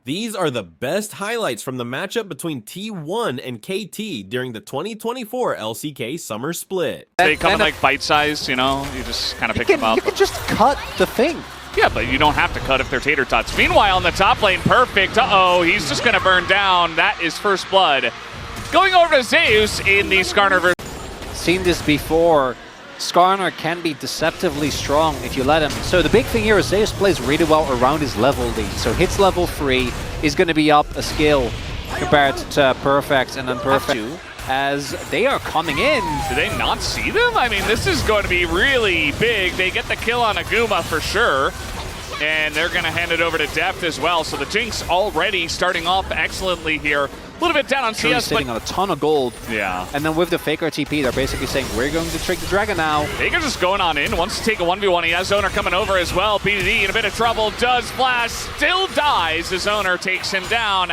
These are the best highlights from the matchup between T1 and KT during the 2024 LCK Summer Split. They come in like bite-sized, you know? You just kind of pick them up. You can just cut the thing. Yeah, but you don't have to cut if they're tater tots. Meanwhile, in the top lane, Perfect. Uh-oh, he's just going to burn down. That is first blood. Going over to Zeus in the Skarner versus... Seen this before. Skarner can be deceptively strong if you let him. So the big thing here is Zeus plays really well around his level lead. So hits level 3 is going to be up a skill compared to Perfect, and then Perfect as they are coming in. Do they not see them? I mean, this is going to be really big. They get the kill on Aguma for sure. And they're going to hand it over to Deft as well. So the Jinx already starting off excellently here. A little bit down on CS, sitting on a ton of gold. Yeah. And then with the Faker TP, they're basically saying, we're going to trick the dragon now. Faker just going on in, wants to take a 1v1. He has Owner coming over as well. BDD in a bit of trouble, does flash, still dies as Owner takes him down.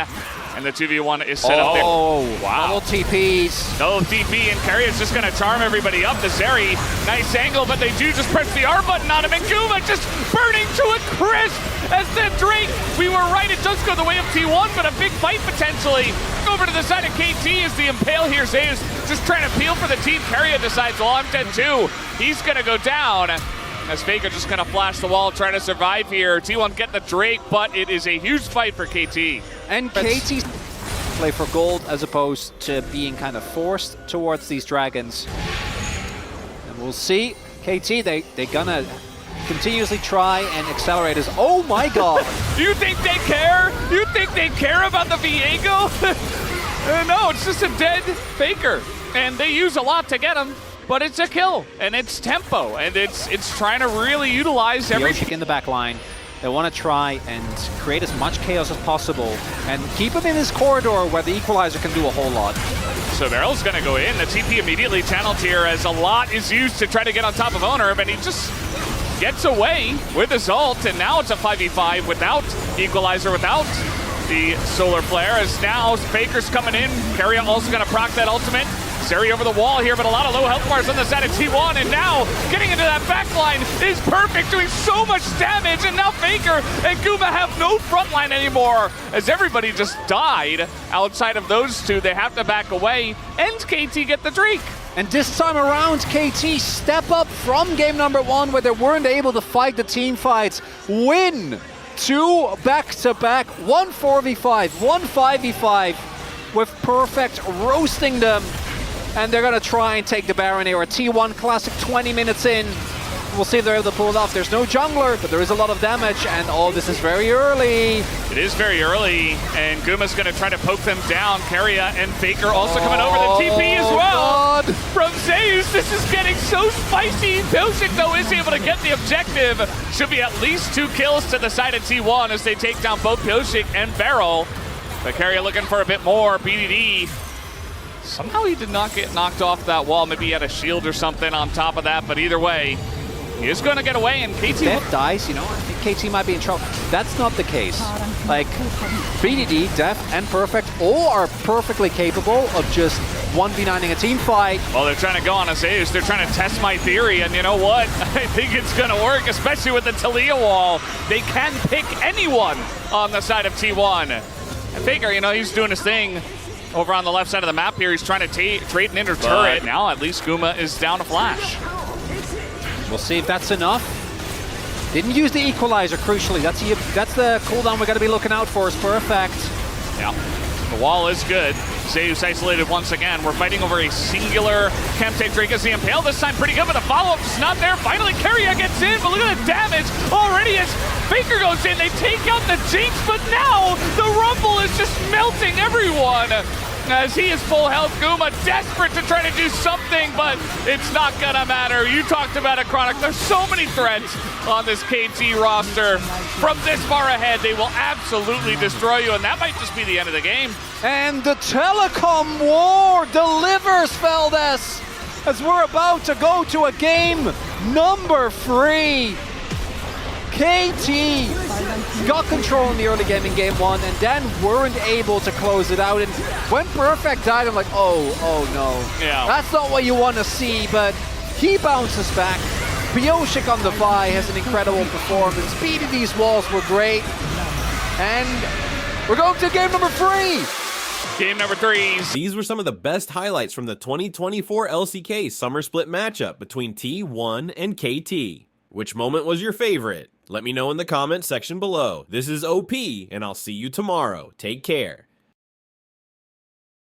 And the 2v1 is set up there. Oh, wow. Double TPs. No TP, and Carry is just going to charm everybody up. The Zeri, nice angle, but they do just press the R button on him. And Guma just burning to a crisp as the Drake. We were right, it does go the way of T1, but a big fight potentially. Over to the side of KT is the Impale here. Zeus just trying to peel for the team. Carry decides, well, I'm dead too. He's going to go down. As Faker just going to flash the wall, trying to survive here. T1 get the Drake, but it is a huge fight for KT. And KT play for gold as opposed to being kind of forced towards these dragons. And we'll see. KT, they're gonna continuously try and accelerate us. Oh my god! Do you think they care? You think they care about the Viego? No, it's just a dead Faker. And they use a lot to get him. But it's a kill, and it's tempo, and it's trying to really utilize everything in the back line. They want to try and create as much chaos as possible and keep him in his corridor where the Equalizer can do a whole lot. So Barrel's going to go in. The TP immediately channeled here as a lot is used to try to get on top of Owner, but he just gets away with his ult, and now it's a 5v5 without Equalizer, without the Solar Flare, as now Faker's coming in. Carrier also going to proc that ultimate. Zeri over the wall here, but a lot of low health bars on the side of T1, and now getting into that backline is Perfect, doing so much damage, and now Faker and Guma have no front line anymore, as everybody just died outside of those two. They have to back away, and KT get the Drake. And this time around, KT step up from game number 1, where they weren't able to fight the team fights, win 2 back-to-back, 1 4v5, 1 5v5, with Perfect roasting them. And they're going to try and take the Baron here. A T1 Classic 20 minutes in. We'll see if they're able to pull it off. There's no jungler, but there is a lot of damage. And oh, this is very early. It is very early, and Guma's going to try to poke them down. Karya and Faker also coming over the TP as well. God. From Zeus, this is getting so spicy. Pilsic, though, is able to get the objective. Should be at least 2 kills to the side of T1 as they take down both Pilsic and Barrel. But Karya looking for a bit more. BDD. Somehow he did not get knocked off that wall. Maybe he had a shield or something on top of that, but either way, he is going to get away, and KT... Def dies, you know, I think KT might be in trouble. That's not the case. Like, BDD, Def, and Perfect all are perfectly capable of just 1v9ing a team fight. Well, they're trying to go on a Zeus. They're trying to test my theory, and you know what? I think it's going to work, especially with the Talia wall. They can pick anyone on the side of T1. And Faker, you know, he's doing his thing. Over on the left side of the map here, he's trying to trade an inner turret. Now at least Guma is down a flash. We'll see if that's enough. Didn't use the Equalizer, crucially. That's the cooldown we're going to be looking out for, is Perfect. Yeah, the wall is good. Zeus isolated once again. We're fighting over a singular Chemtech Drake as the Impale. This time pretty good, but the follow-up is not there. Finally, Karya gets in, but look at the damage already as Faker goes in. They take out the Jinx, but now the Rumble is just melting everyone. As he is full health, Guma desperate to try to do something, but it's not gonna matter. You talked about it, Chronic. There's so many threats on this KT roster. From this far ahead, they will absolutely destroy you, and that might just be the end of the game. And the telecom war delivers, Feldes, as we're about to go to a game number 3. KT got control in the early game in game 1 and then weren't able to close it out. And when Perfect died, I'm like, oh no. Yeah. That's not what you want to see, but he bounces back. Piosik on the Vi has an incredible performance. BDD's walls were great. And We're going to game number 3. Game number 3. These were some of the best highlights from the 2024 LCK Summer Split matchup between T1 and KT. Which moment was your favorite? Let me know in the comments section below. This is OP, and I'll see you tomorrow. Take care.